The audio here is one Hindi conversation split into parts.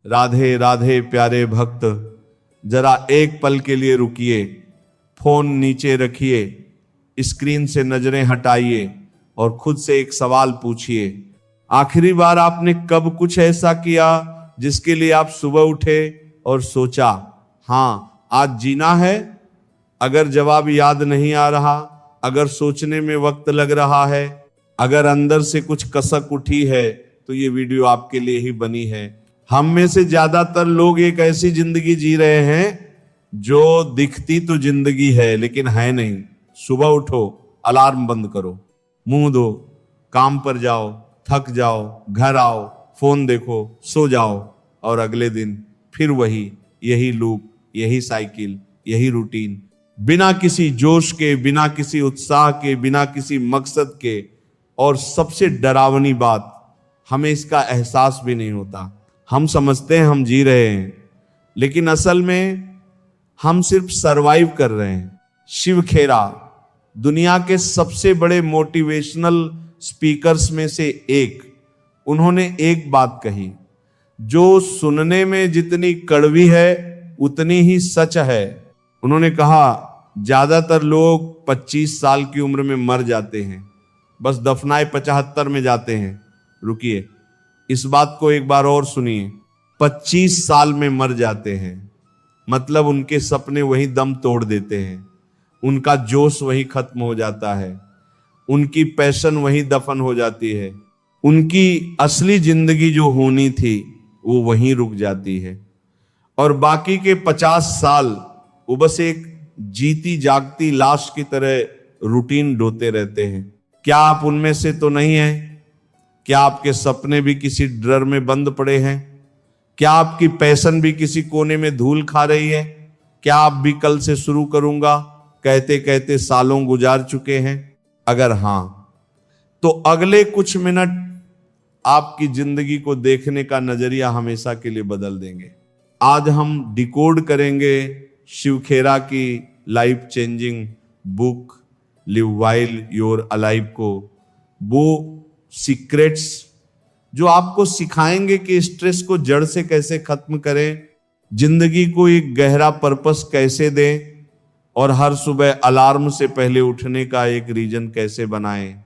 राधे राधे प्यारे भक्त, जरा एक पल के लिए रुकिए, फोन नीचे रखिए, स्क्रीन से नजरें हटाइए और खुद से एक सवाल पूछिए। आखिरी बार आपने कब कुछ ऐसा किया जिसके लिए आप सुबह उठे और सोचा, हाँ आज जीना है? अगर जवाब याद नहीं आ रहा, अगर सोचने में वक्त लग रहा है, अगर अंदर से कुछ कसक उठी है, तो ये वीडियो आपके लिए ही बनी है। हम में से ज्यादातर लोग एक ऐसी जिंदगी जी रहे हैं जो दिखती तो जिंदगी है लेकिन है नहीं। सुबह उठो, अलार्म बंद करो, मुंह धो, काम पर जाओ, थक जाओ, घर आओ, फोन देखो, सो जाओ और अगले दिन फिर वही, यही लूप, यही साइकिल, यही रूटीन, बिना किसी जोश के, बिना किसी उत्साह के, बिना किसी मकसद के। और सबसे डरावनी बात, हमें इसका एहसास भी नहीं होता। हम समझते हैं हम जी रहे हैं, लेकिन असल में हम सिर्फ सरवाइव कर रहे हैं। शिव खेरा दुनिया के सबसे बड़े मोटिवेशनल स्पीकर्स में से एक, उन्होंने एक बात कही जो सुनने में जितनी कड़वी है उतनी ही सच है। उन्होंने कहा, ज्यादातर लोग 25 साल की उम्र में मर जाते हैं, बस दफनाए 75 में जाते हैं। रुकिए, इस बात को एक बार और सुनिए। 25 साल में मर जाते हैं, मतलब उनके सपने वही दम तोड़ देते हैं, उनका जोश वही खत्म हो जाता है, उनकी पैशन वही दफन हो जाती है, उनकी असली जिंदगी जो होनी थी वो वहीं रुक जाती है। और बाकी के 50 साल वो बस एक जीती जागती लाश की तरह रूटीन ढोते रहते हैं। क्या आप उनमें से तो नहीं हैं? क्या आपके सपने भी किसी ड्रर में बंद पड़े हैं? क्या आपकी पैशन भी किसी कोने में धूल खा रही है? क्या आप भी कल से शुरू करूंगा कहते कहते सालों गुजार चुके हैं? अगर हां, तो अगले कुछ मिनट आपकी जिंदगी को देखने का नजरिया हमेशा के लिए बदल देंगे। आज हम डिकोड करेंगे शिव खेरा की life changing book live while you're alive को, वो सीक्रेट्स जो आपको सिखाएंगे कि स्ट्रेस को जड़ से कैसे खत्म करें, जिंदगी को एक गहरा पर्पस कैसे दें और हर सुबह अलार्म से पहले उठने का एक रीजन कैसे बनाएं।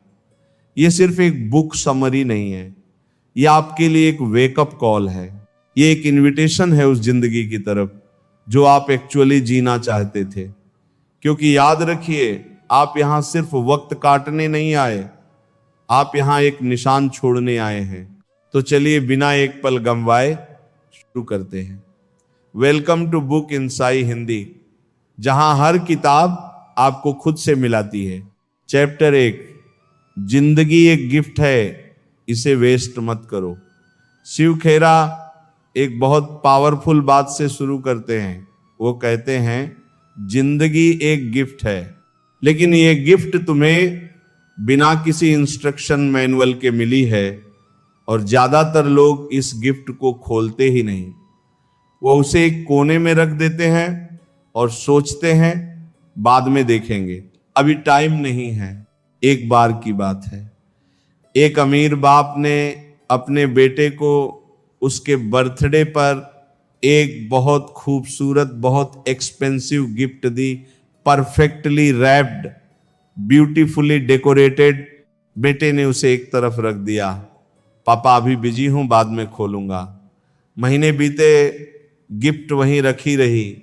ये सिर्फ एक बुक समरी नहीं है, ये आपके लिए एक वेकअप कॉल है, ये एक इनविटेशन है उस जिंदगी की तरफ जो आप एक्चुअली जीना चाहते थे। क्योंकि याद रखिए, आप यहां सिर्फ वक्त काटने नहीं आए, आप यहां एक निशान छोड़ने आए हैं। तो चलिए बिना एक पल गंवाए शुरू करते हैं। वेलकम टू बुक इंसाई हिंदी, जहां हर किताब आपको खुद से मिलाती है। चैप्टर 1, जिंदगी एक गिफ्ट है, इसे वेस्ट मत करो। शिव खेरा एक बहुत पावरफुल बात से शुरू करते हैं। वो कहते हैं, जिंदगी एक गिफ्ट है, लेकिन ये गिफ्ट तुम्हें बिना किसी इंस्ट्रक्शन मैनुअल के मिली है और ज्यादातर लोग इस गिफ्ट को खोलते ही नहीं। वो उसे एक कोने में रख देते हैं और सोचते हैं बाद में देखेंगे, अभी टाइम नहीं है। एक बार की बात है, एक अमीर बाप ने अपने बेटे को उसके बर्थडे पर एक बहुत खूबसूरत, बहुत एक्सपेंसिव गिफ्ट दी, परफेक्टली रैप्ड, ब्यूटीफुली डेकोरेटेड। बेटे ने उसे एक तरफ रख दिया, पापा अभी बिजी हूं, बाद में खोलूंगा। महीने बीते, गिफ्ट वहीं रखी रही।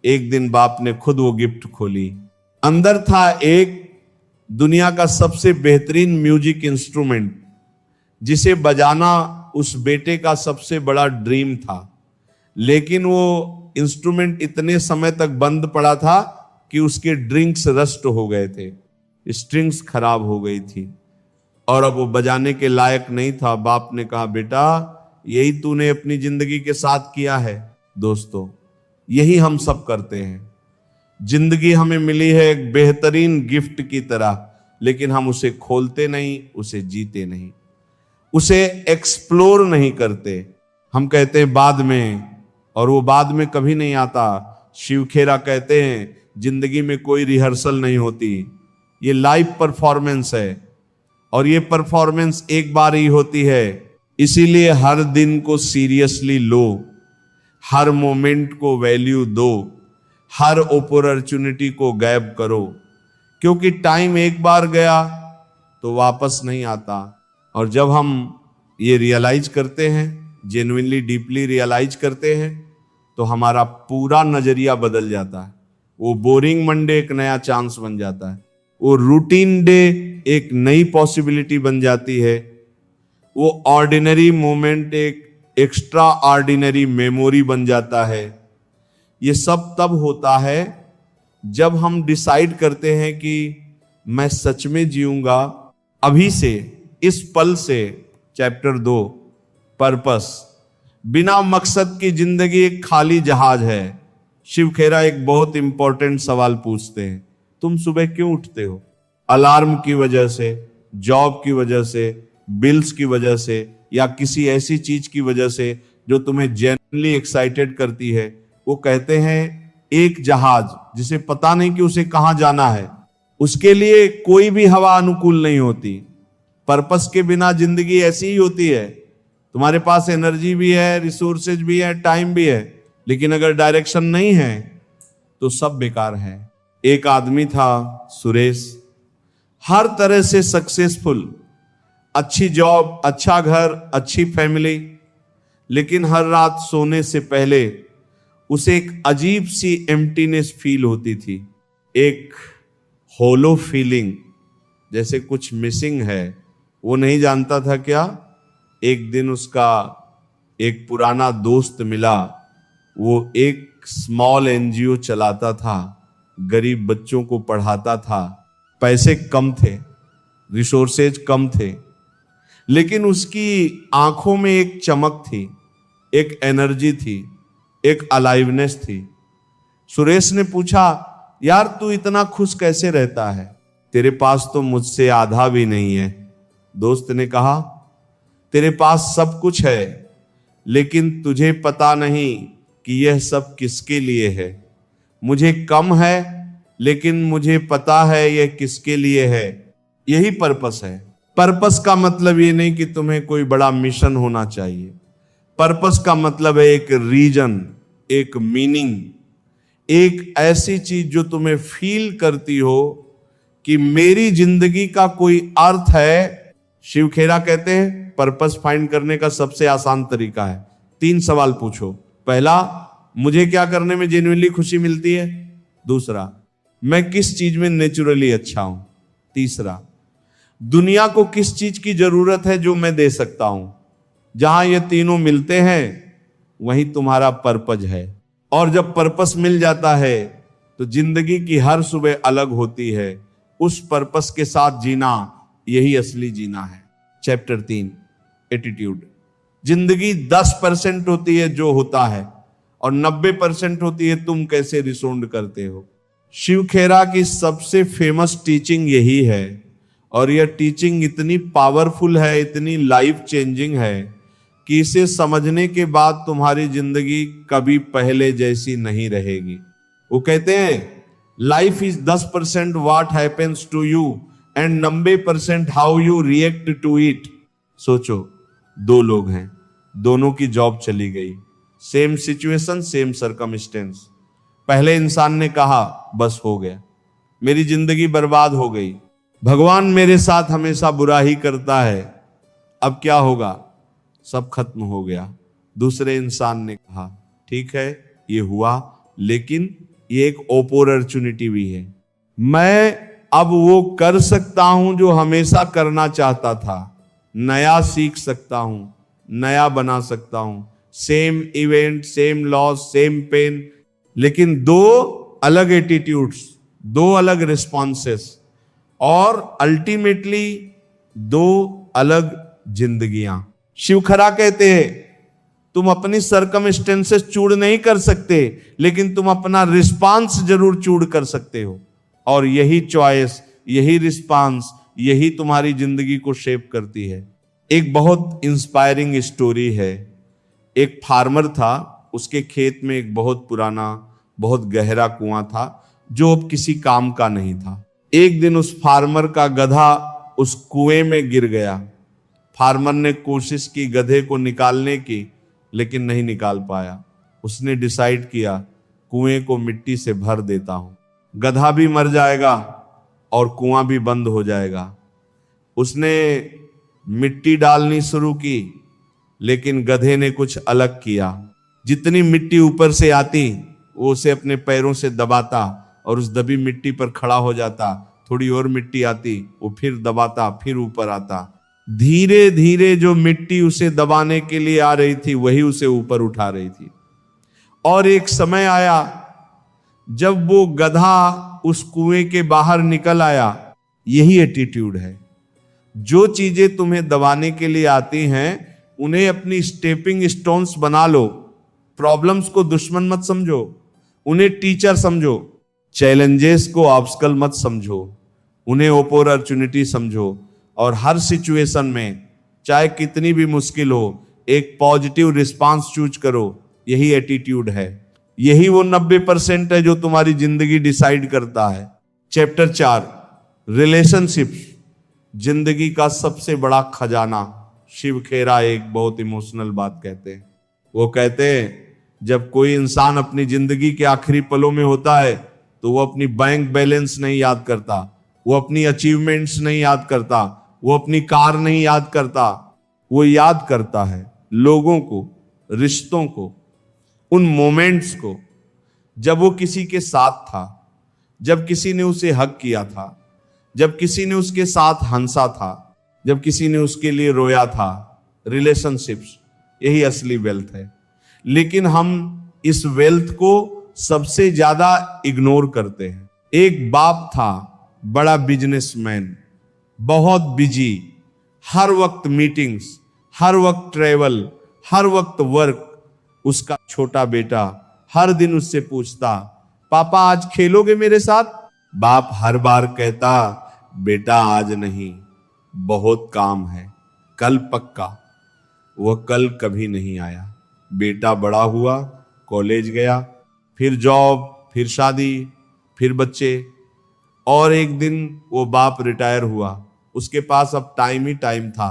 एक दिन बाप ने खुद वो गिफ्ट खोली। अंदर था एक दुनिया का सबसे बेहतरीन म्यूजिक इंस्ट्रूमेंट, जिसे बजाना उस बेटे का सबसे बड़ा ड्रीम था। लेकिन वो इंस्ट्रूमेंट इतने समय तक बंद पड़ा था कि उसके ड्रिंक्स रस्ट हो गए थे, स्ट्रिंग्स खराब हो गई थी और अब वो बजाने के लायक नहीं था। बाप ने कहा, बेटा यही तूने अपनी जिंदगी के साथ किया है। दोस्तों, यही हम सब करते हैं। जिंदगी हमें मिली है एक बेहतरीन गिफ्ट की तरह, लेकिन हम उसे खोलते नहीं, उसे जीते नहीं, उसे एक्सप्लोर नहीं करते। हम कहते हैं बाद में, और वो बाद में कभी नहीं आता। शिव खेरा कहते हैं, जिंदगी में कोई रिहर्सल नहीं होती, ये लाइव परफॉर्मेंस है और ये परफॉर्मेंस एक बार ही होती है। इसीलिए हर दिन को सीरियसली लो, हर मोमेंट को वैल्यू दो, हर अपॉर्चुनिटी को गैब करो, क्योंकि टाइम एक बार गया तो वापस नहीं आता। और जब हम ये रियलाइज करते हैं, जेन्युइनली डीपली रियलाइज करते हैं, तो हमारा पूरा नजरिया बदल जाता है। वो बोरिंग मंडे एक नया चांस बन जाता है, वो रूटीन डे एक नई पॉसिबिलिटी बन जाती है, वो ऑर्डिनरी मोमेंट एक एक्स्ट्रा ऑर्डिनरी मेमोरी बन जाता है। ये सब तब होता है जब हम डिसाइड करते हैं कि मैं सच में जीऊंगा अभी से, इस पल से। Chapter 2 purpose. बिना मकसद की जिंदगी एक खाली जहाज है। शिव खेरा एक बहुत इंपॉर्टेंट सवाल पूछते हैं, तुम सुबह क्यों उठते हो? अलार्म की वजह से, जॉब की वजह से, बिल्स की वजह से, या किसी ऐसी चीज की वजह से जो तुम्हें जेन्युइनली एक्साइटेड करती है। वो कहते हैं एक जहाज जिसे पता नहीं कि उसे कहां जाना है, उसके लिए कोई भी हवा अनुकूल नहीं होती। पर्पस के बिना जिंदगी ऐसी ही होती है। तुम्हारे पास एनर्जी भी है, रिसोर्सेज भी है, टाइम भी है, लेकिन अगर डायरेक्शन नहीं है तो सब बेकार है। एक आदमी था सुरेश, हर तरह से सक्सेसफुल, अच्छी जॉब, अच्छा घर, अच्छी फैमिली, लेकिन हर रात सोने से पहले उसे एक अजीब सी एम्प्टीनेस फील होती थी, एक होलो फीलिंग, जैसे कुछ मिसिंग है। वो नहीं जानता था क्या। एक दिन उसका एक पुराना दोस्त मिला, वो एक स्मॉल एनजीओ चलाता था, गरीब बच्चों को पढ़ाता था, पैसे कम थे, रिसोर्सेज कम थे, लेकिन उसकी आंखों में एक चमक थी, एक एनर्जी थी, एक अलाइवनेस थी। सुरेश ने पूछा, यार तू इतना खुश कैसे रहता है? तेरे पास तो मुझसे आधा भी नहीं है। दोस्त ने कहा, तेरे पास सब कुछ है, लेकिन तुझे पता नहीं कि यह सब किसके लिए है। मुझे कम है, लेकिन मुझे पता है यह किसके लिए है। यही पर्पस है। पर्पस का मतलब ये नहीं कि तुम्हें कोई बड़ा मिशन होना चाहिए। पर्पस का मतलब है एक रीजन, एक मीनिंग, एक ऐसी चीज जो तुम्हें फील करती हो कि मेरी जिंदगी का कोई अर्थ है। शिव खेरा कहते हैं पर्पस फाइंड करने का सबसे आसान तरीका है, 3 सवाल पूछो। पहला, मुझे क्या करने में जेन्युइनली खुशी मिलती है? दूसरा, मैं किस चीज में नेचुरली अच्छा हूं? तीसरा, दुनिया को किस चीज की जरूरत है जो मैं दे सकता हूं? जहां ये तीनों मिलते हैं वहीं तुम्हारा पर्पस है। और जब पर्पस मिल जाता है तो जिंदगी की हर सुबह अलग होती है। उस पर्पस के साथ जीना, यही असली जीना है। Chapter 3 attitude. जिंदगी 10% होती है जो होता है, और 90% होती है तुम कैसे रिस्पोंड करते हो। शिव खेरा की सबसे फेमस टीचिंग यही है, और यह टीचिंग इतनी पावरफुल है, इतनी लाइफ चेंजिंग है कि इसे समझने के बाद तुम्हारी जिंदगी कभी पहले जैसी नहीं रहेगी। वो कहते हैं life is 10% what happens to you and 90% how you react to it. सोचो, 2 लोग हैं, दोनों की जॉब चली गई, सेम सिचुएशन, सेम सर्कमस्टेंस। पहले इंसान ने कहा बस हो गया, मेरी जिंदगी बर्बाद हो गई, भगवान मेरे साथ हमेशा बुरा ही करता है, अब क्या होगा, सब खत्म हो गया। दूसरे इंसान ने कहा ठीक है ये हुआ, लेकिन ये एक अपॉर्चुनिटी भी है, मैं अब वो कर सकता हूं जो हमेशा करना चाहता था, नया सीख सकता हूं, नया बना सकता हूं। Same event, same loss, same pain, लेकिन 2 अलग एटीट्यूड्स, 2 अलग रिस्पॉन्सेस, और अल्टीमेटली 2 अलग जिंदगियां। शिव खेरा कहते हैं तुम अपनी सर्कमस्टेंसेस चूड़ नहीं कर सकते, लेकिन तुम अपना रिस्पांस जरूर चूड़ कर सकते हो, और यही चॉइस, यही रिस्पांस, यही तुम्हारी जिंदगी को शेप करती है। एक बहुत इंस्पायरिंग स्टोरी है। एक फार्मर था, उसके खेत में एक बहुत पुराना, बहुत गहरा कुआं था जो अब किसी काम का नहीं था। एक दिन उस फार्मर का गधा उस कुएं में गिर गया। फार्मर ने कोशिश की गधे को निकालने की, लेकिन नहीं निकाल पाया। उसने डिसाइड किया कुएं को मिट्टी से भर देता हूं, गधा भी मर जाएगा और कुआं भी बंद हो जाएगा। उसने मिट्टी डालनी शुरू की, लेकिन गधे ने कुछ अलग किया। जितनी मिट्टी ऊपर से आती वो उसे अपने पैरों से दबाता और उस दबी मिट्टी पर खड़ा हो जाता। थोड़ी और मिट्टी आती, वो फिर दबाता, फिर ऊपर आता। धीरे धीरे जो मिट्टी उसे दबाने के लिए आ रही थी वही उसे ऊपर उठा रही थी। और एक समय आया जब वो गधा उस कुएं के बाहर निकल आया। यही एटीट्यूड है। जो चीजें तुम्हें दबाने के लिए आती हैं उन्हें अपनी स्टेपिंग स्टोन्स बना लो। प्रॉब्लम्स को दुश्मन मत समझो, उन्हें टीचर समझो। चैलेंजेस को ऑब्स्टकल मत समझो, उन्हें अपॉर्चुनिटी समझो। और हर सिचुएशन में, चाहे कितनी भी मुश्किल हो, एक पॉजिटिव रिस्पांस चूज करो। यही एटीट्यूड है, यही वो 90% है जो तुम्हारी जिंदगी डिसाइड करता है। चैप्टर 4, रिलेशनशिप्स, जिंदगी का सबसे बड़ा खजाना। शिव खेरा एक बहुत इमोशनल बात कहते हैं। वो कहते हैं जब कोई इंसान अपनी जिंदगी के आखिरी पलों में होता है तो वो अपनी बैंक बैलेंस नहीं याद करता, वो अपनी अचीवमेंट्स नहीं याद करता, वो अपनी कार नहीं याद करता। वो याद करता है लोगों को, रिश्तों को, उन मोमेंट्स को जब वो किसी के साथ था, जब किसी ने उसे हग किया था, जब किसी ने उसके साथ हंसा था, जब किसी ने उसके लिए रोया था। रिलेशनशिप्स, यही असली वेल्थ है। लेकिन हम इस वेल्थ को सबसे ज्यादा इग्नोर करते हैं। एक बाप था, बड़ा बिजनेसमैन, बहुत बिजी, हर वक्त मीटिंग्स, हर वक्त ट्रेवल, हर वक्त वर्क। उसका छोटा बेटा हर दिन उससे पूछता, पापा आज खेलोगे मेरे साथ? बाप हर बार कहता, बेटा आज नहीं, बहुत काम है, कल पक्का। वह कल कभी नहीं आया। बेटा बड़ा हुआ, कॉलेज गया, फिर जॉब, फिर शादी, फिर बच्चे। और एक दिन वो बाप रिटायर हुआ। उसके पास अब टाइम ही टाइम था।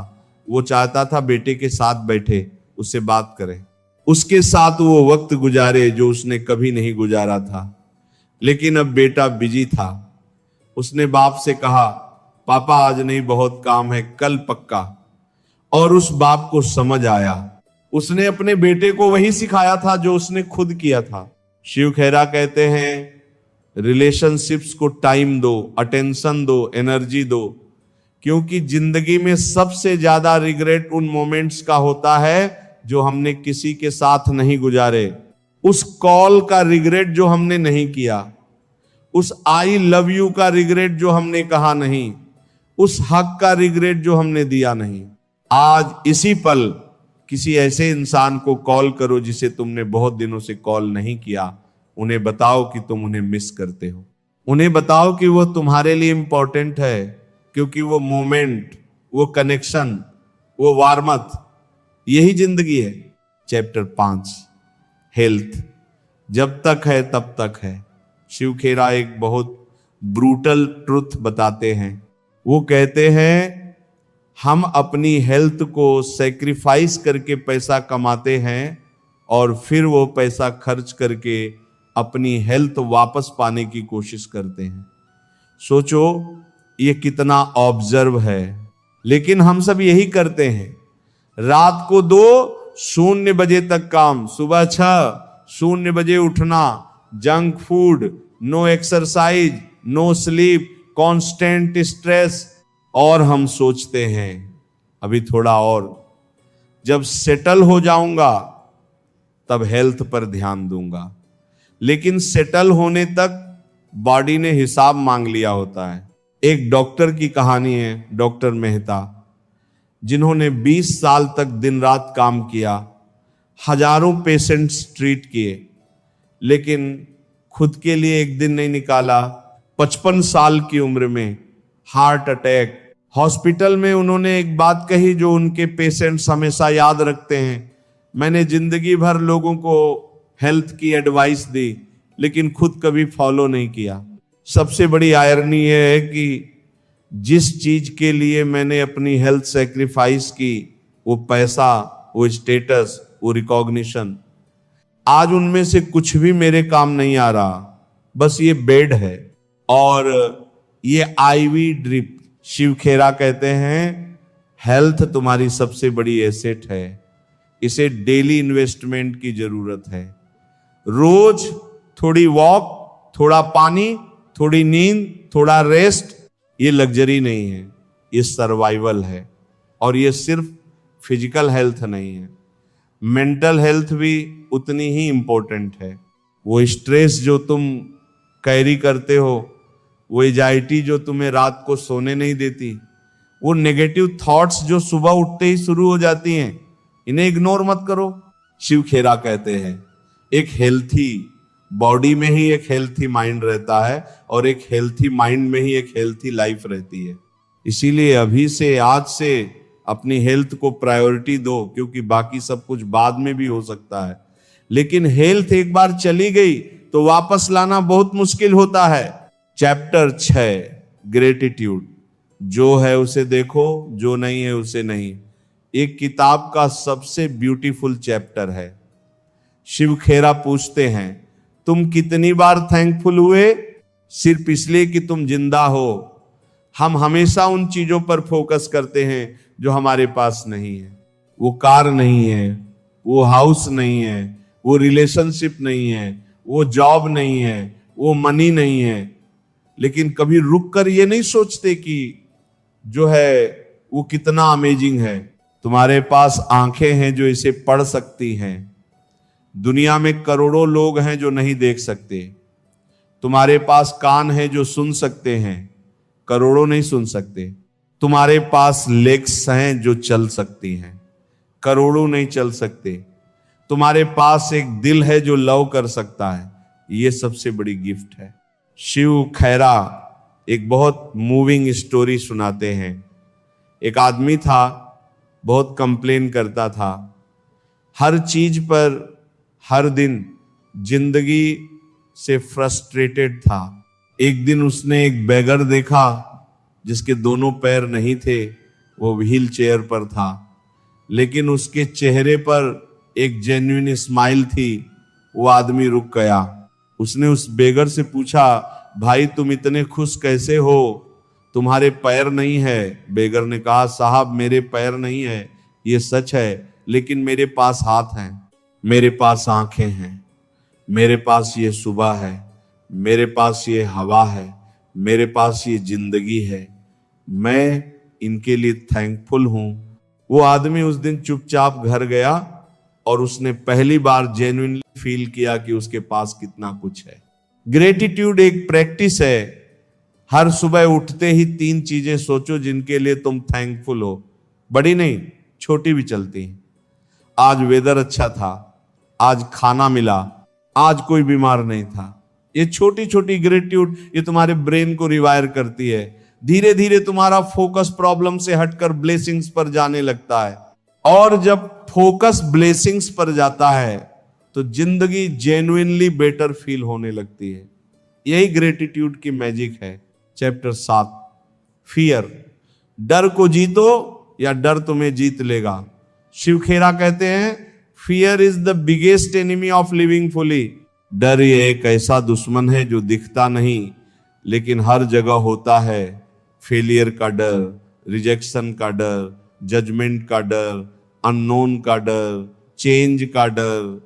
वो चाहता था बेटे के साथ बैठे, उससे बात करे, उसके साथ वो वक्त गुजारे जो उसने कभी नहीं गुजारा था। लेकिन अब बेटा बिजी था। उसने बाप से कहा, पापा आज नहीं, बहुत काम है, कल पक्का। और उस बाप को समझ आया, उसने अपने बेटे को वही सिखाया था जो उसने खुद किया था। शिव खेरा कहते हैं रिलेशनशिप्स को टाइम दो, अटेंशन दो, एनर्जी दो, क्योंकि जिंदगी में सबसे ज्यादा रिग्रेट उन मोमेंट्स का होता है जो हमने किसी के साथ नहीं गुजारे। उस कॉल का रिग्रेट जो हमने नहीं किया, उस आई लव यू का रिग्रेट जो हमने कहा नहीं, उस हक का रिग्रेट जो हमने दिया नहीं। आज इसी पल किसी ऐसे इंसान को कॉल करो जिसे तुमने बहुत दिनों से कॉल नहीं किया। उन्हें बताओ कि तुम उन्हें मिस करते हो। उन्हें बताओ कि वो तुम्हारे लिए इंपॉर्टेंट है, क्योंकि वो मोमेंट, वो कनेक्शन, वो वार्मथ, यही जिंदगी है। चैप्टर 5, हेल्थ, जब तक है तब तक है। शिव खेरा एक बहुत ब्रूटल ट्रुथ बताते हैं। वो कहते हैं हम अपनी हेल्थ को सैक्रिफाइस करके पैसा कमाते हैं और फिर वो पैसा खर्च करके अपनी हेल्थ वापस पाने की कोशिश करते हैं। सोचो ये कितना ऑब्जर्व है। लेकिन हम सब यही करते हैं। रात को 2 0 बजे तक काम, सुबह 6 0 बजे उठना, junk food, no exercise, no sleep, constant stress. और हम सोचते हैं अभी थोड़ा और, जब सेटल हो जाऊंगा तब हेल्थ पर ध्यान दूंगा। लेकिन सेटल होने तक बॉडी ने हिसाब मांग लिया होता है। एक डॉक्टर की कहानी है, डॉक्टर मेहता, जिन्होंने 20 साल तक दिन रात काम किया, हजारों पेशेंट्स ट्रीट किए, लेकिन खुद के लिए एक दिन नहीं निकाला। 55 साल की उम्र में हार्ट अटैक। हॉस्पिटल में उन्होंने एक बात कही जो उनके पेशेंट्स हमेशा याद रखते हैं, मैंने जिंदगी भर लोगों को हेल्थ की एडवाइस दी लेकिन खुद कभी फॉलो नहीं किया। सबसे बड़ी आयरनी यह है कि जिस चीज के लिए मैंने अपनी हेल्थ सेक्रीफाइस की, वो पैसा, वो स्टेटस, वो रिकॉग्निशन, आज उनमें से कुछ भी मेरे काम नहीं आ रहा। बस ये बेड है और ये आईवी ड्रिप। शिव खेरा कहते हैं हेल्थ तुम्हारी सबसे बड़ी एसेट है, इसे डेली इन्वेस्टमेंट की जरूरत है। रोज थोड़ी वॉक, थोड़ा पानी, थोड़ी नींद, थोड़ा रेस्ट, ये लग्जरी नहीं है, ये सर्वाइवल है। और ये सिर्फ फिजिकल हेल्थ नहीं है, मेंटल हेल्थ भी उतनी ही इंपॉर्टेंट है। वो स्ट्रेस जो तुम कैरी करते हो, वो एंजाइटी जो तुम्हें रात को सोने नहीं देती, वो नेगेटिव थॉट्स जो सुबह उठते ही शुरू हो जाती हैं, इन्हें इग्नोर मत करो। शिव खेरा कहते हैं एक हेल्थी बॉडी में ही एक हेल्थी माइंड रहता है और एक हेल्थी माइंड में ही एक हेल्थी लाइफ रहती है। इसीलिए अभी से, आज से अपनी हेल्थ को प्रायोरिटी दो, क्योंकि बाकी सब कुछ बाद में भी हो सकता है। लेकिन हेल्थ एक बार चली गई तो वापस लाना बहुत मुश्किल होता है। Chapter 6 gratitude. जो है उसे देखो, जो नहीं है उसे नहीं। एक किताब का सबसे ब्यूटीफुल चैप्टर है। शिव खेरा पूछते हैं तुम कितनी बार थैंकफुल हुए? सिर्फ इसलिए कि तुम जिंदा हो। हम हमेशा उन चीजों पर फोकस करते हैं जो हमारे पास नहीं है। वो कार नहीं है, वो हाउस नहीं है, वो रिलेशनशिप नहीं है, वो जॉब नहीं है, वो मनी नहीं है। लेकिन कभी रुक कर ये नहीं सोचते कि जो है वो कितना अमेजिंग है। तुम्हारे पास आंखें हैं जो इसे पढ़ सकती हैं। दुनिया में करोड़ों लोग हैं जो नहीं देख सकते। तुम्हारे पास कान है जो सुन सकते हैं, करोड़ों नहीं सुन सकते। तुम्हारे पास लेग्स हैं जो चल सकती हैं, करोड़ों नहीं चल सकते। तुम्हारे पास एक दिल है जो लव कर सकता है, ये सबसे बड़ी गिफ्ट है। शिव खेरा एक बहुत मूविंग स्टोरी सुनाते हैं। एक आदमी था, बहुत कंप्लेन करता था हर चीज पर, हर दिन जिंदगी से फ्रस्ट्रेटेड था। एक दिन उसने एक बेगर देखा जिसके दोनों पैर नहीं थे, वो व्हील चेयर पर था, लेकिन उसके चेहरे पर एक जेन्युइन स्माइल थी। वो आदमी रुक गया। उसने उस बेगर से पूछा, भाई तुम इतने खुश कैसे हो? तुम्हारे पैर नहीं है। बेगर ने कहा, साहब मेरे पैर नहीं है, ये सच है, लेकिन मेरे पास हाथ हैं, मेरे पास आंखें हैं, मेरे पास ये सुबह है, मेरे पास ये हवा है, मेरे पास ये जिंदगी है। मैं इनके लिए थैंकफुल हूं। वो आदमी उस दिन चुपचाप घर गया और उसने पहली बार जेन्युइनली फील किया कि उसके पास कितना कुछ है। ग्रेटिट्यूड एक प्रैक्टिस है। हर सुबह उठते ही 3 चीजें सोचो जिनके लिए तुम थैंकफुल हो। बड़ी नहीं, छोटी भी चलती हैं। आज वेदर अच्छा था, आज खाना मिला, आज कोई बीमार नहीं था। ये छोटी छोटी ग्रेटिट्यूड ये तुम्हारे ब्रेन को रिवायर करती है। धीरे धीरे तुम्हारा फोकस प्रॉब्लम से हटकर ब्लेसिंग्स पर जाने लगता है। और जब फोकस ब्लेसिंग्स पर जाता है तो जिंदगी जेन्युइनली बेटर फील होने लगती है। यही ग्रेटिट्यूड की मैजिक है। Chapter 7 fear. डर को जीतो या डर तुम्हें जीत लेगा। शिव खेरा कहते हैं fear is the biggest enemy of living fully. डर ये एक ऐसा दुश्मन है जो दिखता नहीं लेकिन हर जगह होता है। फेलियर का डर, रिजेक्शन का डर, जजमेंट का डर, अननोन का डर, चेंज का डर।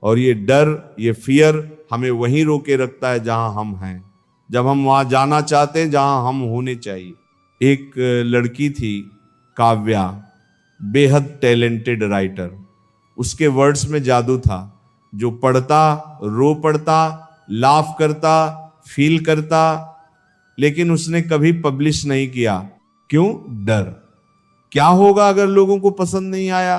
और ये डर, ये फियर हमें वहीं रोके रखता है जहां हम हैं, जब हम वहां जाना चाहते हैं जहां हम होने चाहिए। एक लड़की थी काव्या, बेहद टैलेंटेड राइटर। उसके वर्ड्स में जादू था। जो पढ़ता, रो पड़ता, लाफ करता, फील करता, लेकिन उसने कभी पब्लिश नहीं किया। क्यों? डर। क्या होगा अगर लोगों को पसंद नहीं आया?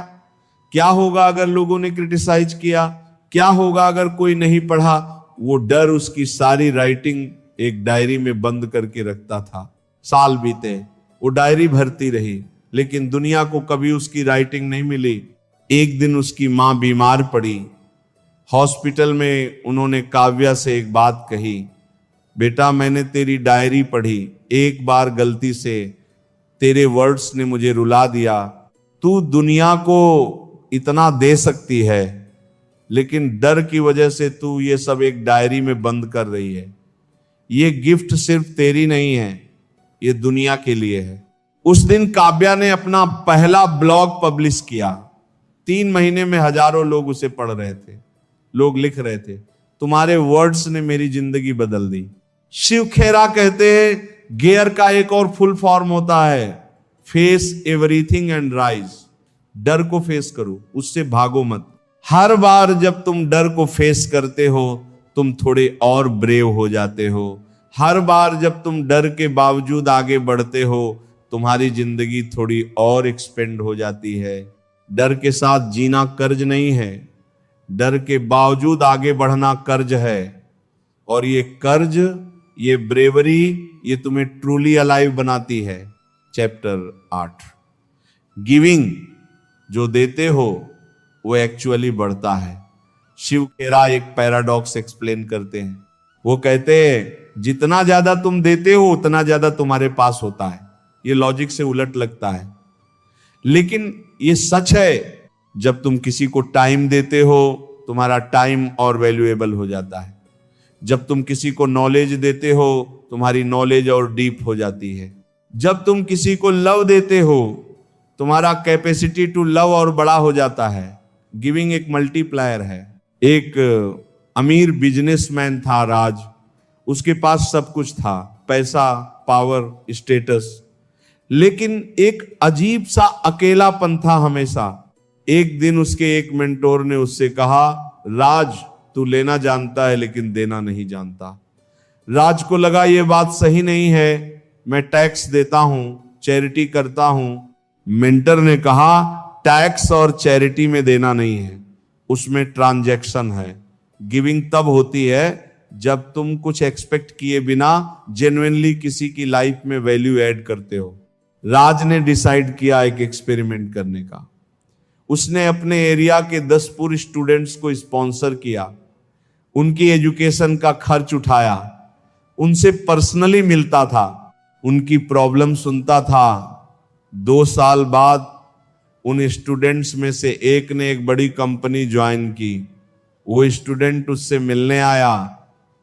क्या होगा अगर लोगों ने क्रिटिसाइज किया? क्या होगा अगर कोई नहीं पढ़ा? वो डर उसकी सारी राइटिंग एक डायरी में बंद करके रखता था। साल बीते, वो डायरी भरती रही, लेकिन दुनिया को कभी उसकी राइटिंग नहीं मिली। एक दिन उसकी मां बीमार पड़ी। हॉस्पिटल में उन्होंने काव्या से एक बात कही, बेटा मैंने तेरी डायरी पढ़ी, एक बार गलती से तेरे वर्ड्स ने मुझे रुला दिया। तू दुनिया को इतना दे सकती है, लेकिन डर की वजह से तू ये सब एक डायरी में बंद कर रही है। ये गिफ्ट सिर्फ तेरी नहीं है, ये दुनिया के लिए है। उस दिन काव्या ने अपना पहला ब्लॉग पब्लिश किया। 3 महीने में हजारों लोग उसे पढ़ रहे थे। लोग लिख रहे थे, तुम्हारे वर्ड्स ने मेरी जिंदगी बदल दी। शिव खेरा कहते हैं, गेयर का एक और फुल फॉर्म होता है फेस एवरीथिंग एंड राइज। डर को फेस करो, उससे भागो मत। हर बार जब तुम डर को फेस करते हो, तुम थोड़े और ब्रेव हो जाते हो। हर बार जब तुम डर के बावजूद आगे बढ़ते हो, तुम्हारी जिंदगी थोड़ी और एक्सपेंड हो जाती है। डर के साथ जीना कर्ज नहीं है, डर के बावजूद आगे बढ़ना कर्ज है। और ये कर्ज, ये ब्रेवरी, ये तुम्हें ट्रूली अलाइव बनाती है। चैप्टर 8। गिविंग, जो देते हो वो एक्चुअली बढ़ता है। शिव खेरा एक पैराडॉक्स एक्सप्लेन करते हैं। वो कहते हैं, जितना ज्यादा तुम देते हो उतना ज्यादा तुम्हारे पास होता है। ये लॉजिक से उलट लगता है, लेकिन ये सच है। जब तुम किसी को टाइम देते हो, तुम्हारा टाइम और वैल्यूएबल हो जाता है। जब तुम किसी को नॉलेज देते हो, तुम्हारी नॉलेज और डीप हो जाती है। जब तुम किसी को लव देते हो, तुम्हारा कैपेसिटी टू लव और बड़ा हो जाता है। गिविंग एक मल्टीप्लायर है। एक अमीर बिजनेसमैन था राज। उसके पास सब कुछ था, पैसा, पावर, स्टेटस, लेकिन एक अजीब सा अकेलापन था हमेशा। एक दिन उसके एक मेंटोर ने उससे कहा, राज तू लेना जानता है लेकिन देना नहीं जानता। राज को लगा ये बात सही नहीं है, मैं टैक्स देता हूं, चैरिटी करता हूं। मेंटर ने कहा, टैक्स और चैरिटी में देना नहीं है, उसमें ट्रांजैक्शन है। गिविंग तब होती है जब तुम कुछ एक्सपेक्ट किए बिना जेन्युइनली किसी की लाइफ में वैल्यू ऐड करते हो। राज ने डिसाइड किया एक एक्सपेरिमेंट करने का। उसने अपने एरिया के 10 पूर्व स्टूडेंट्स को स्पॉन्सर किया, उनकी एजुकेशन का खर्च उठाया, उनसे पर्सनली मिलता था, उनकी प्रॉब्लम सुनता था। 2 साल बाद उन स्टूडेंट्स में से एक ने एक बड़ी कंपनी ज्वाइन की। वो स्टूडेंट उससे मिलने आया,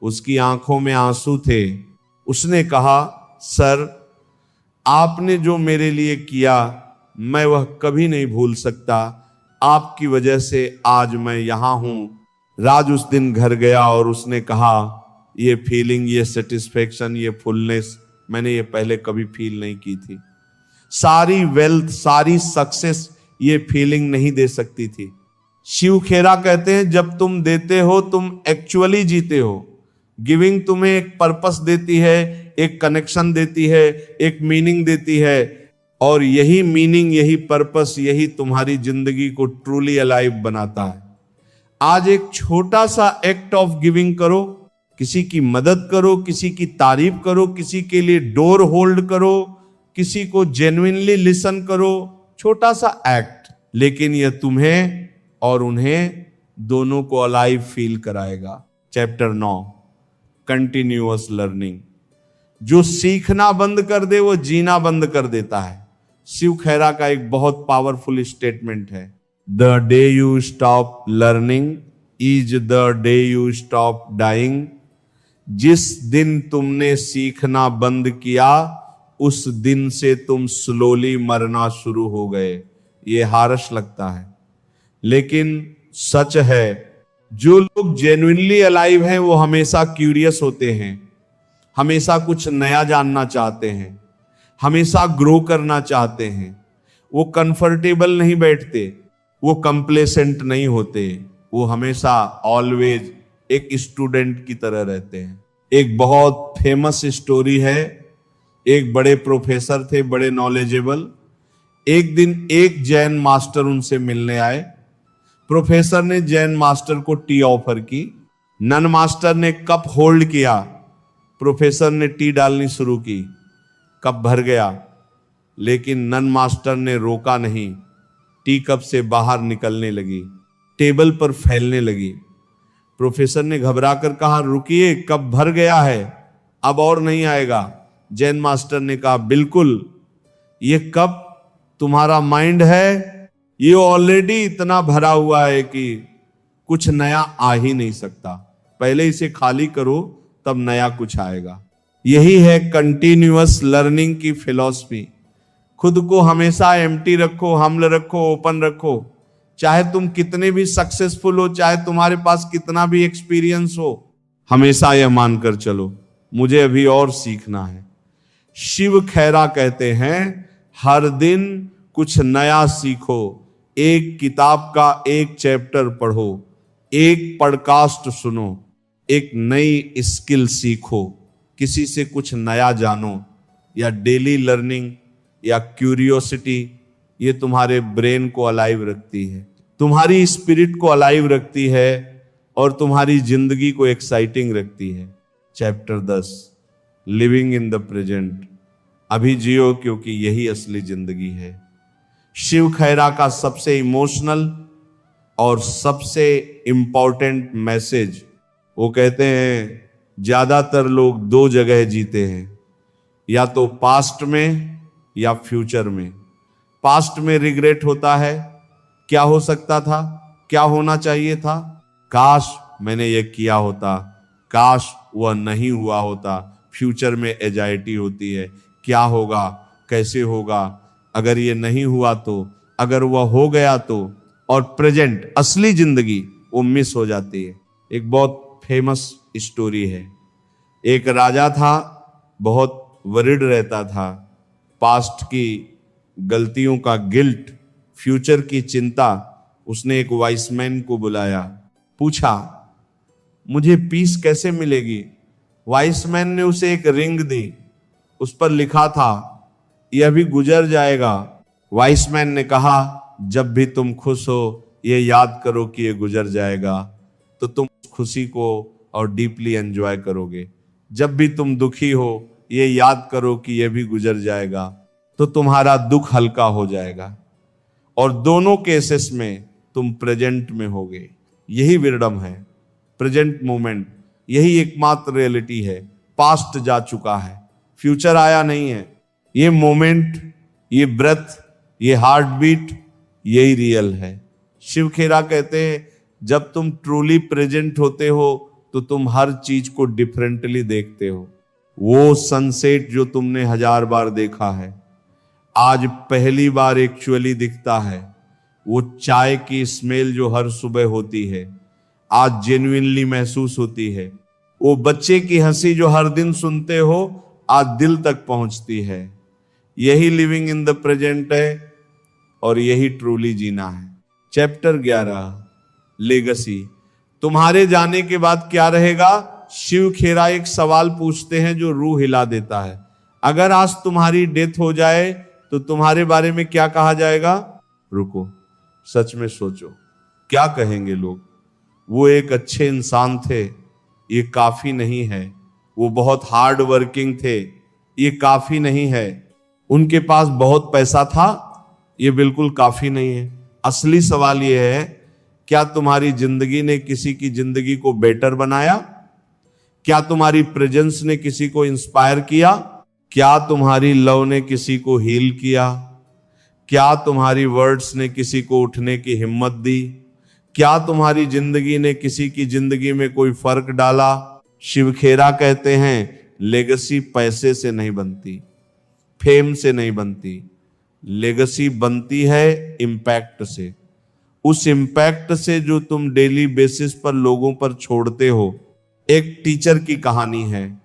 उसकी आंखों में आंसू थे। उसने कहा, सर आपने जो मेरे लिए किया मैं वह कभी नहीं भूल सकता। आपकी वजह से आज मैं यहां हूं। राज उस दिन घर गया और उसने कहा, ये फीलिंग, ये सेटिस्फेक्शन, ये फुलनेस मैंने ये पहले कभी फील नहीं की थी। सारी वेल्थ, सारी सक्सेस ये फीलिंग नहीं दे सकती थी। शिव खेरा कहते हैं, जब तुम देते हो तुम एक्चुअली जीते हो। गिविंग तुम्हें एक पर्पस देती है, एक कनेक्शन देती है, एक मीनिंग देती है, और यही मीनिंग, यही पर्पस, यही तुम्हारी जिंदगी को ट्रूली अलाइव बनाता है। आज एक छोटा सा एक्ट ऑफ गिविंग करो, किसी की मदद करो, किसी की तारीफ करो, किसी के लिए डोर होल्ड करो, किसी को जेन्युइनली लिसन करो। छोटा सा एक्ट, लेकिन यह तुम्हें और उन्हें दोनों को अलाइव फील कराएगा। Chapter 9, continuous learning. जो सीखना बंद कर दे वो जीना बंद कर देता है। शिव खेरा का एक बहुत पावरफुल स्टेटमेंट है, the day you stop learning is the day you stop dying. जिस दिन तुमने सीखना बंद किया, उस दिन से तुम स्लोली मरना शुरू हो गए। ये हार्श लगता है, लेकिन सच है। जो लोग जेन्युइनली अलाइव हैं वो हमेशा क्यूरियस होते हैं, हमेशा कुछ नया जानना चाहते हैं, हमेशा ग्रो करना चाहते हैं। वो कंफर्टेबल नहीं बैठते, वो कंप्लेसेंट नहीं होते, वो हमेशा ऑलवेज एक स्टूडेंट की तरह रहते हैं। एक बहुत फेमस स्टोरी है, एक बड़े प्रोफेसर थे, बड़े नॉलेजेबल। एक दिन एक जैन मास्टर उनसे मिलने आए। प्रोफेसर ने जैन मास्टर को टी ऑफर की। नन मास्टर ने कप होल्ड किया, प्रोफेसर ने टी डालनी शुरू की। कप भर गया, लेकिन नन मास्टर ने रोका नहीं। टी कप से बाहर निकलने लगी, टेबल पर फैलने लगी। प्रोफेसर ने घबराकर कहा, रुकिए, कप भर गया है। अब और नहीं आएगा। जैन मास्टर ने कहा बिल्कुल, ये कप तुम्हारा माइंड है, ये ऑलरेडी इतना भरा हुआ है कि कुछ नया आ ही नहीं सकता। पहले इसे खाली करो, तब नया कुछ आएगा। यही है कंटिन्यूअस लर्निंग की फिलॉसफी। खुद को हमेशा एम्प्टी रखो, हमल रखो, ओपन रखो। चाहे तुम कितने भी सक्सेसफुल हो, चाहे तुम्हारे पास कितना भी एक्सपीरियंस हो, हमेशा यह मानकर चलो मुझे अभी और सीखना है। शिव खेरा कहते हैं हर दिन कुछ नया सीखो, एक किताब का एक चैप्टर पढ़ो, एक पॉडकास्ट सुनो, एक नई स्किल सीखो, किसी से कुछ नया जानो, या डेली लर्निंग या क्यूरियोसिटी, ये तुम्हारे ब्रेन को अलाइव रखती है, तुम्हारी स्पिरिट को अलाइव रखती है और तुम्हारी जिंदगी को एक्साइटिंग रखती है। Chapter 10, living in the present. अभी जियो, क्योंकि यही असली जिंदगी है। शिव खेरा का सबसे इमोशनल और सबसे इंपॉर्टेंट मैसेज, वो कहते हैं ज्यादातर लोग दो जगह जीते हैं, या तो पास्ट में या फ्यूचर में। पास्ट में रिग्रेट होता है, क्या हो सकता था, क्या होना चाहिए था, काश मैंने ये किया होता, काश वह नहीं हुआ होता। फ्यूचर में एजाइटी होती है, क्या होगा, कैसे होगा, अगर ये नहीं हुआ तो, अगर वह हो गया तो। और प्रेजेंट, असली जिंदगी, वो मिस हो जाती है। एक बहुत फेमस स्टोरी है। एक राजा था, बहुत वरिड रहता था, पास्ट की गलतियों का गिल्ट, फ्यूचर की चिंता। उसने एक वाइसमैन को बुलाया, पूछा मुझे पीस कैसे मिलेगी। वाइसमैन ने उसे एक रिंग दी, उस पर लिखा था यह भी गुजर जाएगा। वाइसमैन ने कहा जब भी तुम खुश हो ये याद करो कि ये गुजर जाएगा, तो तुम खुशी को और डीपली एंजॉय करोगे। जब भी तुम दुखी हो ये याद करो कि ये भी गुजर जाएगा, तो तुम्हारा दुख हल्का हो जाएगा और दोनों केसेस में तुम प्रेजेंट में होगे। यही विरडम है, प्रेजेंट मोमेंट, यही एकमात्र रियलिटी है। पास्ट जा चुका है, फ्यूचर आया नहीं है। ये मोमेंट, ये ब्रेथ, ये हार्ट बीट, यही रियल है। शिव खेरा कहते हैं जब तुम ट्रूली प्रेजेंट होते हो तो तुम हर चीज को डिफरेंटली देखते हो। वो सनसेट जो तुमने 1000 बार देखा है, आज पहली बार एक्चुअली दिखता है। वो चाय की स्मेल जो हर सुबह होती है, आज जेन्युइनली महसूस होती है। वो बच्चे की हंसी जो हर दिन सुनते हो, आज दिल तक पहुंचती है। यही लिविंग इन द प्रेजेंट है और यही ट्रूली जीना है। Chapter 11, legacy. तुम्हारे जाने के बाद क्या रहेगा? शिव खेरा एक सवाल पूछते हैं जो रूह हिला देता है। अगर आज तुम्हारी डेथ हो जाए तो तुम्हारे बारे में क्या कहा जाएगा? रुको, सच में सोचो, क्या कहेंगे लोग? वो एक अच्छे इंसान थे, ये काफी नहीं है। वो बहुत हार्ड वर्किंग थे, ये काफी नहीं है। उनके पास बहुत पैसा था, ये बिल्कुल काफी नहीं है। असली सवाल ये है, क्या तुम्हारी जिंदगी ने किसी की जिंदगी को बेटर बनाया? क्या तुम्हारी प्रेजेंस ने किसी को इंस्पायर किया? क्या तुम्हारी लव ने किसी को हील किया? क्या तुम्हारी वर्ड्स ने किसी को उठने की हिम्मत दी? क्या तुम्हारी जिंदगी ने किसी की जिंदगी में कोई फर्क डाला? शिव खेरा कहते हैं लेगेसी पैसे से नहीं बनती, फेम से नहीं बनती। लेगेसी बनती है इम्पैक्ट से। उस इम्पैक्ट से जो तुम डेली बेसिस पर लोगों पर छोड़ते हो। एक टीचर की कहानी है,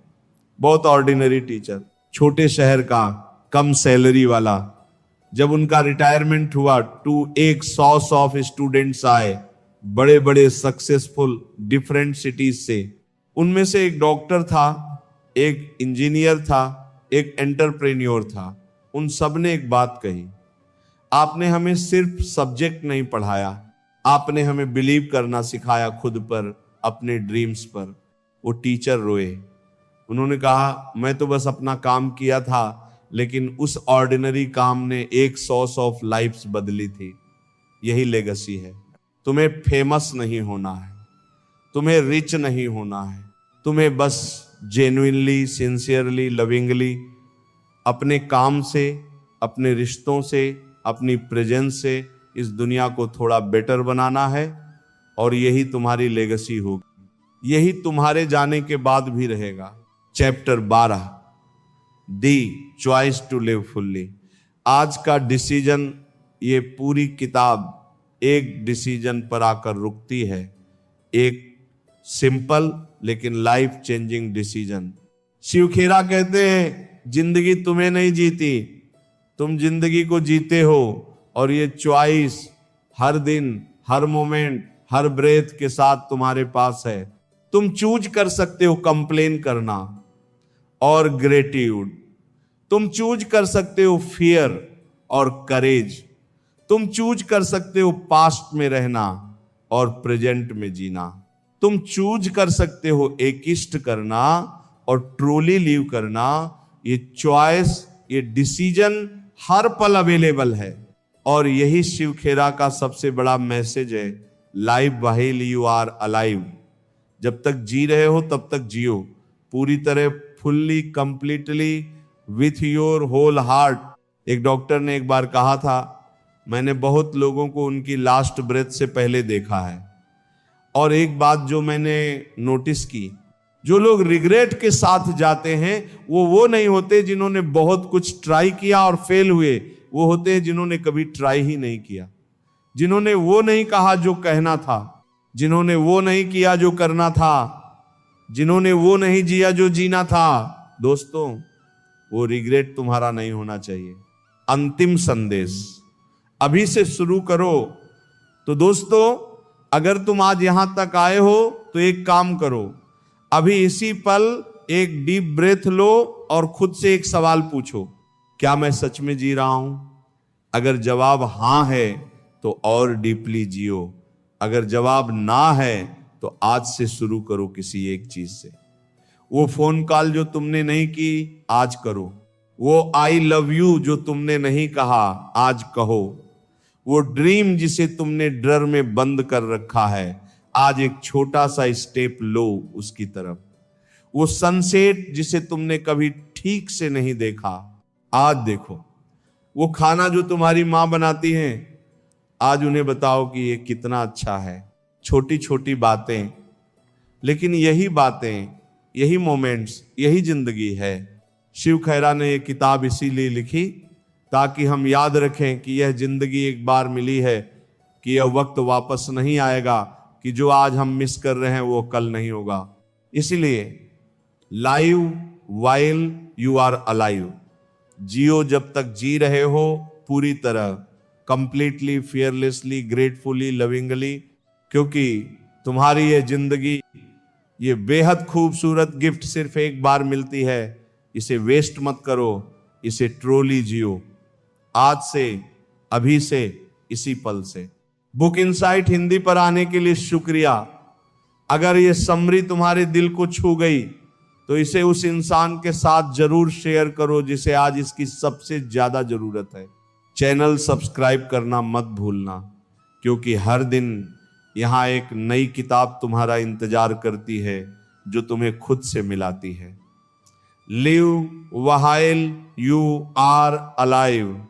बहुत ऑर्डिनरी टीचर, छोटे शहर का, कम सैलरी वाला। जब उनका रिटायरमेंट हुआ तो एक 100 स्टूडेंट्स आए, बड़े बड़े सक्सेसफुल डिफरेंट सिटीज से। उनमें से एक डॉक्टर था, एक इंजीनियर था, एक एंटरप्रेन्योर था। उन सब ने एक बात कही, आपने हमें सिर्फ सब्जेक्ट नहीं पढ़ाया, आपने हमें बिलीव करना सिखाया खुद पर, अपने ड्रीम्स पर। वो टीचर रोए। उन्होंने कहा मैं तो बस अपना काम किया था, लेकिन उस ऑर्डिनरी काम ने 100 लाइफ्स बदली थी। यही लेगेसी है। तुम्हें फेमस नहीं होना है, तुम्हें रिच नहीं होना है, तुम्हें बस जेन्युइनली, सिंसियरली, लविंगली, अपने काम से, अपने रिश्तों से, अपनी प्रेजेंस से इस दुनिया को थोड़ा बेटर बनाना है। और यही तुम्हारी लेगेसी होगी, यही तुम्हारे जाने के बाद भी रहेगा। Chapter 12, the choice to live fully. आज का डिसीजन, ये पूरी किताब एक डिसीजन पर आकर रुकती है, एक सिंपल लेकिन लाइफ चेंजिंग डिसीजन। शिव खेरा कहते हैं जिंदगी तुम्हें नहीं जीती, तुम जिंदगी को जीते हो। और ये चॉइस हर दिन, हर मोमेंट, हर ब्रेथ के साथ तुम्हारे पास है। तुम चूज कर सकते हो कंप्लेन करना और ग्रेटिट्यूड, तुम चूज कर सकते हो फियर और करेज, तुम चूज कर सकते हो पास्ट में रहना और प्रेजेंट में जीना, तुम चूज कर सकते हो एकिस्ट करना और ट्रूली लीव करना। ये चॉइस, ये डिसीजन हर पल अवेलेबल है। और यही शिव खेरा का सबसे बड़ा मैसेज है, live while you are alive. जब तक जी रहे हो तब तक जियो, पूरी तरह, fully, completely, with your whole heart. एक डॉक्टर ने एक बार कहा था, मैंने बहुत लोगों को उनकी लास्ट ब्रेथ से पहले देखा है, और एक बात जो मैंने नोटिस की, जो लोग रिग्रेट के साथ जाते हैं वो नहीं होते जिन्होंने बहुत कुछ ट्राई किया और फेल हुए, वो होते हैं जिन्होंने कभी ट्राई ही नहीं किया, जिन्होंने वो नहीं कहा जो कहना था, जिन्होंने वो नहीं किया जो करना था, जिन्होंने वो नहीं जिया जो जीना था। दोस्तों, वो रिग्रेट तुम्हारा नहीं होना चाहिए। अंतिम संदेश, अभी से शुरू करो। तो दोस्तों, अगर तुम आज यहां तक आए हो तो एक काम करो, अभी इसी पल एक डीप ब्रेथ लो और खुद से एक सवाल पूछो, क्या मैं सच में जी रहा हूं? अगर जवाब हां है तो और डीपली जियो, अगर जवाब ना है तो आज से शुरू करो किसी एक चीज से। वो फोन कॉल जो तुमने नहीं की, आज करो। वो आई लव यू जो तुमने नहीं कहा, आज कहो। वो ड्रीम जिसे तुमने डर में बंद कर रखा है, आज एक छोटा सा स्टेप लो उसकी तरफ। वो सनसेट जिसे तुमने कभी ठीक से नहीं देखा, आज देखो। वो खाना जो तुम्हारी माँ बनाती है, आज उन्हें बताओ कि ये कितना अच्छा है। छोटी छोटी बातें, लेकिन यही बातें, यही मोमेंट्स, यही जिंदगी है। शिव खेरा ने ये किताब इसीलिए लिखी ताकि हम याद रखें कि यह जिंदगी एक बार मिली है, कि यह वक्त वापस नहीं आएगा, कि जो आज हम मिस कर रहे हैं वो कल नहीं होगा। इसलिए live while you are alive, जियो जब तक जी रहे हो, पूरी तरह, कंप्लीटली, फियरलेसली, ग्रेटफुली, लविंगली, क्योंकि तुम्हारी ये जिंदगी, ये बेहद खूबसूरत गिफ्ट सिर्फ एक बार मिलती है। इसे वेस्ट मत करो, इसे ट्रूली जियो, आज से, अभी से, इसी पल से। बुक इनसाइट हिंदी पर आने के लिए शुक्रिया। अगर ये समरी तुम्हारे दिल को छू गई तो इसे उस इंसान के साथ जरूर शेयर करो जिसे आज इसकी सबसे ज्यादा जरूरत है। चैनल सब्सक्राइब करना मत भूलना, क्योंकि हर दिन यहां एक नई किताब तुम्हारा इंतजार करती है जो तुम्हें खुद से मिलाती है। Live while you are alive.